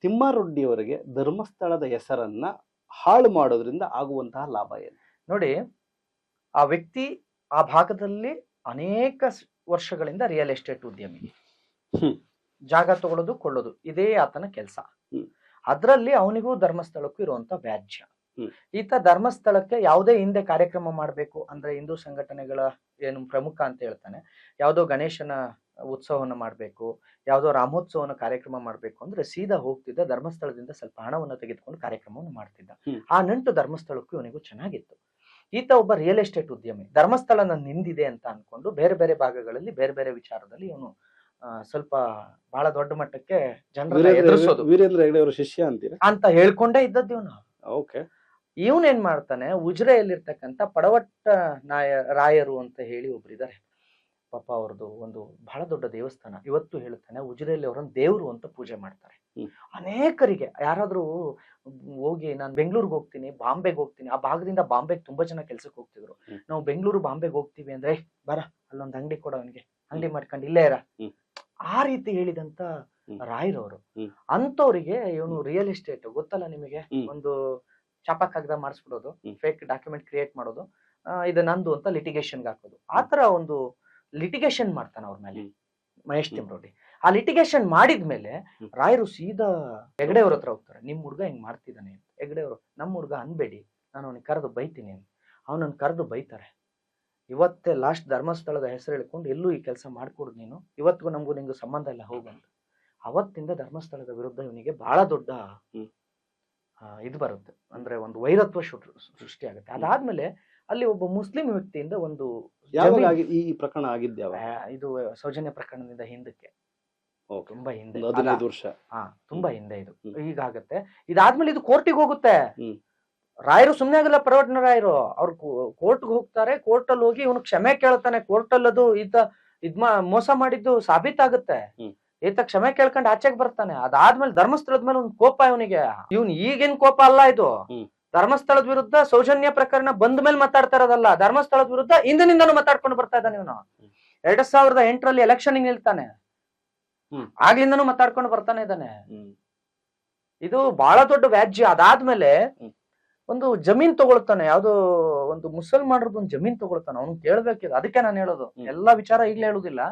ತಿಮ್ಮಾರೆಡ್ಡಿ ಅವರಿಗೆ ಧರ್ಮಸ್ಥಳದ ಹೆಸರನ್ನ ಹಾಳು ಮಾಡೋದ್ರಿಂದ ಆಗುವಂತಹ ಲಾಭ ಏನು? ನೋಡಿ, ಆ ವ್ಯಕ್ತಿ ಆ ಭಾಗದಲ್ಲಿ ಅನೇಕ ವರ್ಷಗಳಿಂದ ರಿಯಲ್ ಎಸ್ಟೇಟ್ ಉದ್ಯಮಿ. ಜಾಗ ತಗೊಳ್ಳೋದು ಕೊಳ್ಳೋದು ಇದೇ ಆತನ ಕೆಲಸ. ಅದರಲ್ಲಿ ಅವನಿಗೂ ಧರ್ಮಸ್ಥಳಕ್ಕೂ ಇರುವಂತ ವ್ಯಾಜ್ಯ. ಈತ ಧರ್ಮಸ್ಥಳಕ್ಕೆ ಯಾವುದೇ ಹಿಂದೆ ಕಾರ್ಯಕ್ರಮ ಮಾಡಬೇಕು ಅಂದ್ರೆ ಹಿಂದೂ ಸಂಘಟನೆಗಳ ಏನು ಪ್ರಮುಖ ಅಂತ ಹೇಳ್ತಾನೆ, ಯಾವುದೋ ಗಣೇಶನ ಉತ್ಸವವನ್ನು ಮಾಡಬೇಕು, ಯಾವುದೋ ರಾಮೋತ್ಸವನ ಕಾರ್ಯಕ್ರಮ ಮಾಡಬೇಕು ಅಂದ್ರೆ ಸೀದಾ ಹೋಗ್ತಿದ್ದ ಧರ್ಮಸ್ಥಳದಿಂದ ಸ್ವಲ್ಪ ಹಣವನ್ನು ತೆಗೆದುಕೊಂಡು ಕಾರ್ಯಕ್ರಮವನ್ನು ಮಾಡ್ತಿದ್ದ. ಆ ನಂಟು ಧರ್ಮಸ್ಥಳಕ್ಕೂ ಇವನಿಗೂ ಚೆನ್ನಾಗಿತ್ತು. ಈತ ಒಬ್ಬ ರಿಯಲ್ ಎಸ್ಟೇಟ್ ಉದ್ಯಮಿ. ಧರ್ಮಸ್ಥಳ ನಿಂದಿದೆ ಅಂತ ಅನ್ಕೊಂಡು ಬೇರೆ ಬೇರೆ ಭಾಗಗಳಲ್ಲಿ ಬೇರೆ ಬೇರೆ ವಿಚಾರದಲ್ಲಿ ಇವನು ಸ್ವಲ್ಪ ಬಹಳ ದೊಡ್ಡ ಮಟ್ಟಕ್ಕೆ ಜನರನ್ನ ಎದುರಿಸೋದು. ವೀರೇಂದ್ರ ಹೆಗ್ಗಡೆ ಅವರ ಶಿಷ್ಯ ಅಂತೀರಾ ಅಂತ ಹೇಳ್ಕೊಂಡೇ ಇದ್ದದ್ದು ಇವನು. ಓಕೆ. ಇವನೇನ್ ಮಾಡ್ತಾನೆ, ಉಜಿರೆಯಲ್ಲಿರ್ತಕ್ಕಂಥ ಪಡವಟ್ಟ ರಾಯರು ಅಂತ ಹೇಳಿ ಒಬ್ರಿದ್ದಾರೆ. ಪಾಪ ಅವ್ರದ್ದು ಒಂದು ಬಹಳ ದೊಡ್ಡ ದೇವಸ್ಥಾನ. ಇವತ್ತು ಹೇಳ್ತಾನೆ ಉಜಿರೆಯಲ್ಲಿ ಅವರನ್ನು ದೇವ್ರು ಅಂತ ಪೂಜೆ ಮಾಡ್ತಾರೆ. ಅನೇಕರಿಗೆ ಯಾರಾದ್ರೂ ಹೋಗಿ ನಾನು ಬೆಂಗಳೂರಿಗೆ ಹೋಗ್ತೀನಿ, ಬಾಂಬೆಗೆ ಹೋಗ್ತೀನಿ, ಆ ಭಾಗದಿಂದ ಬಾಂಬೆಗೆ ತುಂಬಾ ಜನ ಕೆಲ್ಸಕ್ಕೆ ಹೋಗ್ತಿದ್ರು. ನಾವು ಬೆಂಗಳೂರು ಬಾಂಬೆಗೆ ಹೋಗ್ತೀವಿ ಅಂದ್ರೆ ಬರ ಅಲ್ಲೊಂದು ಅಂಗಡಿ ಕೊಡ, ಅವನಿಗೆ ಅಂಗಡಿ ಮಾಡ್ಕೊಂಡು ಇಲ್ಲೇ ಇರ, ಆ ರೀತಿ ಹೇಳಿದಂತ ರಾಯರವರು. ಅಂತವ್ರಿಗೆ ಇವನು ರಿಯಲ್ ಎಸ್ಟೇಟ್ ಗೊತ್ತಲ್ಲ ನಿಮಗೆ, ಒಂದು ಚಾಪಾ ಕಾಗದ ಮಾಡಿಸ್ಬಿಡೋದು, ಫೇಕ್ ಡಾಕ್ಯುಮೆಂಟ್ ಕ್ರಿಯೇಟ್ ಮಾಡೋದು, ಇದು ನಂದು ಅಂತ ಲಿಟಿಗೇಷನ್ಗೆ ಹಾಕೋದು. ಆತರ ಒಂದು ಲಿಟಿಗೇಷನ್ ಮಾಡ್ತಾನೆ ಅವ್ರ ಮೇಲೆ ಮಹೇಶ್ ತಿಮ್ರೋಡಿ. ಆ ಲಿಟಿಗೇಷನ್ ಮಾಡಿದ್ಮೇಲೆ ರಾಯರು ಸೀದಾ ಹೆಗಡೆ ಅವ್ರ ಹತ್ರ ಹೋಗ್ತಾರೆ. ನಿಮ್ ಹುಡ್ಗ ಹಿಂಗ್ ಮಾಡ್ತಿದ್ದಾನೆ ಅಂತ. ಹೆಗಡೆ ಅವರು, ನಮ್ಮ ಹುಡ್ಗ ಅನ್ಬೇಡಿ, ನಾನು ಅವನಿಗೆ ಕರೆದು ಬೈತೀನಿ ಅಂತ. ಅವನನ್ನು ಕರೆದು ಬೈತಾರೆ. ಇವತ್ತೇ ಲಾಸ್ಟ್ ಧರ್ಮಸ್ಥಳದ ಹೆಸರು ಹೇಳ್ಕೊಂಡು ಎಲ್ಲೂ ಈ ಕೆಲಸ ಮಾಡ್ಕೊಡು ನೀನು, ಇವತ್ತಿಗೂ ನಮಗೂ ನಿಂಗೂ ಸಂಬಂಧ ಇಲ್ಲ ಹೋಗಂತ. ಅವತ್ತಿಂದ ಧರ್ಮಸ್ಥಳದ ವಿರುದ್ಧ ಇವನಿಗೆ ಬಹಳ ದೊಡ್ಡ ಇದು ಬರುತ್ತೆ, ಅಂದ್ರೆ ಒಂದು ವೈರತ್ವ ಸೃಷ್ಟಿ ಆಗುತ್ತೆ. ಅದಾದ್ಮೇಲೆ ಅಲ್ಲಿ ಒಬ್ಬ ಮುಸ್ಲಿಂ ವ್ಯಕ್ತಿಯಿಂದ ಒಂದು ಈ ಪ್ರಕರಣ ಆಗಿದ್ಯಾವ, ಇದು ಸೌಜನ್ಯ ಪ್ರಕರಣದಿಂದ ಹಿಂದಕ್ಕೆ ತುಂಬಾ ಹಿಂದೆ, 15 ವರ್ಷ, ತುಂಬಾ ಹಿಂದೆ ಇದು ಹೀಗಾಗತ್ತೆ. ಇದಾದ್ಮೇಲೆ ಇದು ಕೋರ್ಟಿಗೆ ಹೋಗುತ್ತೆ. ರಾಯರು ಸುಮ್ನೆ ಆಗಲ್ಲ, ಪ್ರವರ್ಟನ ರಾಯರು ಅವ್ರು ಕೋರ್ಟ್ಗೆ ಹೋಗ್ತಾರೆ. ಕೋರ್ಟ್ ಅಲ್ಲಿ ಹೋಗಿ ಇವನು ಕ್ಷಮೆ ಕೇಳ್ತಾನೆ. ಕೋರ್ಟ್ ಅಲ್ಲಿ ಅದು ಮೋಸ ಮಾಡಿದ್ದು ಸಾಬೀತಾಗುತ್ತೆ. ಈತ ಕ್ಷಮೆ ಕೇಳ್ಕೊಂಡು ಆಚೆಗೆ ಬರ್ತಾನೆ. ಅದಾದ್ಮೇಲೆ ಧರ್ಮಸ್ಥಳದ ಮೇಲೆ ಒಂದು ಕೋಪ ಇವನಿಗೆ. ಇವನ್ ಈಗಿನ ಕೋಪ ಅಲ್ಲ ಇದು. ಧರ್ಮಸ್ಥಳದ ವಿರುದ್ಧ ಸೌಜನ್ಯ ಪ್ರಕರಣ ಬಂದ ಮೇಲೆ ಮಾತಾಡ್ತಾ ಇರೋದಲ್ಲ, ಧರ್ಮಸ್ಥಳದ ವಿರುದ್ಧ ಹಿಂದಿನಿಂದನೂ ಮಾತಾಡ್ಕೊಂಡು ಬರ್ತಾ ಇದ್ದಾನೆ ಇವನು. 2008 ಎಲೆಕ್ಷನ್ ನಿಲ್ತಾನೆ, ಆಗ್ಲಿಂದನೂ ಮಾತಾಡ್ಕೊಂಡು ಬರ್ತಾನೆ ಇದ್ದಾನೆ. ಇದು ಬಹಳ ದೊಡ್ಡ ವ್ಯಾಜ್ಯ. ಅದಾದ್ಮೇಲೆ ಒಂದು ಜಮೀನ್ ತಗೊಳ್ತಾನೆ, ಯಾವ್ದೋ ಒಂದು ಮುಸಲ್ಮಾನರದ್ದು ಒಂದು ಜಮೀನ್ ತಗೊಳ್ತಾನೆ. ಅವ್ನು ಕೇಳ್ಬೇಕಿದೆ. ಅದಕ್ಕೆ ನಾನು ಹೇಳೋದು, ಎಲ್ಲಾ ವಿಚಾರ ಈಗ್ಲೇ ಹೇಳುದಿಲ್ಲ.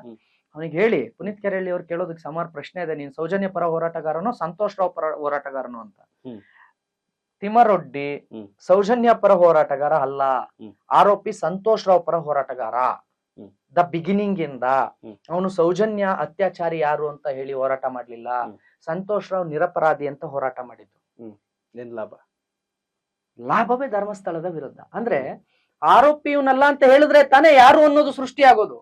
ಅವನಿಗೆ ಹೇಳಿ, ಪುನೀತ್ ಕೆರೆಹಳ್ಳಿ ಅವ್ರು ಕೇಳೋದಕ್ಕೆ ಸುಮಾರು ಪ್ರಶ್ನೆ ಇದೆ. ನೀನ್ ಸೌಜನ್ಯ ಪರ ಹೋರಾಟಗಾರನೋ ಸಂತೋಷ್ ರಾವ್ ಪರ ಹೋರಾಟಗಾರನೋ ಅಂತ. ತಿಮ್ಮಾರೆಡ್ಡಿ ಸೌಜನ್ಯ ಪರ ಹೋರಾಟಗಾರ ಅಲ್ಲ, ಆರೋಪಿ ಸಂತೋಷ್ ರಾವ್ ಪರ ಹೋರಾಟಗಾರ. ದ ಬಿಗಿನಿಂಗ್ ಇಂದ ಅವನು ಸೌಜನ್ಯ ಅತ್ಯಾಚಾರಿ ಯಾರು ಅಂತ ಹೇಳಿ ಹೋರಾಟ ಮಾಡ್ಲಿಲ್ಲ. ಸಂತೋಷ್ ರಾವ್ ನಿರಪರಾಧಿ ಅಂತ ಹೋರಾಟ ಮಾಡಿದ್ದು. ಏನ್ ಲಾಭ? ಲಾಭವೇ ಧರ್ಮಸ್ಥಳದ ವಿರುದ್ಧ. ಅಂದ್ರೆ ಆರೋಪಿ ಇವನಲ್ಲ ಅಂತ ಹೇಳಿದ್ರೆ ತಾನೇ ಯಾರು ಅನ್ನೋದು ಸೃಷ್ಟಿ ಆಗೋದು.